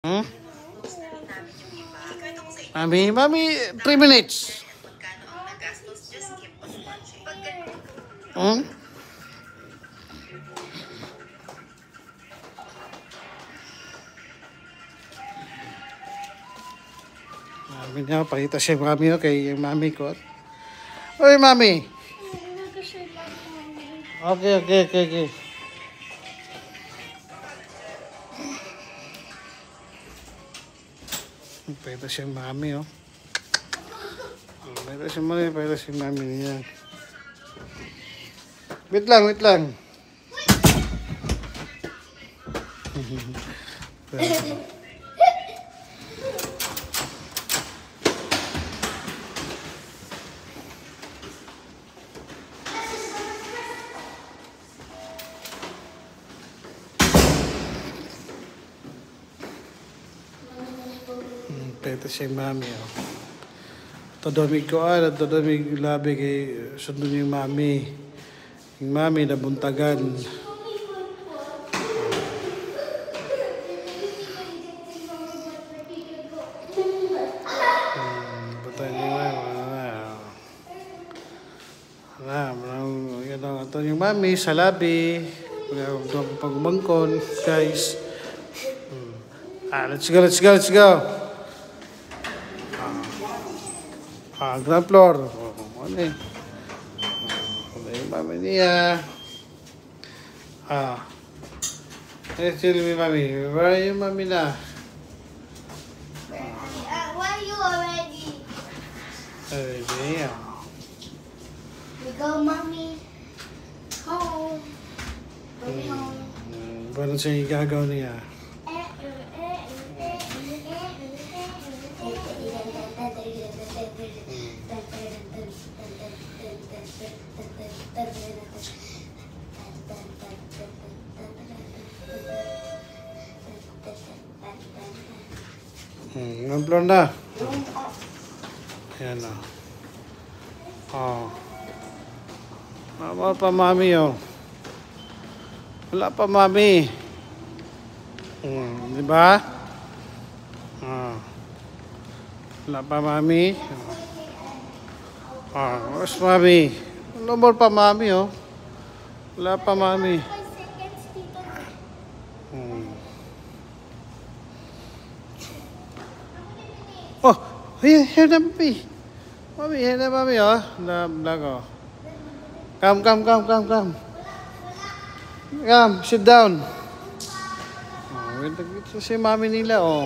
Hmm? Mami, 3 minutes. Hmm? Mami niya, pakita siya mami, okay, yung mami ko. Oy, mami. Okay. Pakita siya mami, oh. Pakita siya mami niya. Wait lang. Pakita siya mami, oh. Todamig ko todamig labi kay sundon yung mami. Yung mami nabuntagan. Butay niya ito yung mami sa labi. Pag-umangkon, guys. Let's go. Ground floor. Ano eh? Ano yung mami niya? Tell me, mami. Where are you, mami na? Why are you already? Ready? We go, mommy. Home. Mommy home. Paano siya igagaw niya? Ngamplon na. Ayan na. Wala pa mami, oh. Wala pa mami. Di ba? Wala pa mami. Where's mami? No more pa mami, oh. Wala pa mami. Oh, here na mami. Here na mami, oh. Vlog, oh. Come. Come, sit down. Wait, si mami nila, oh.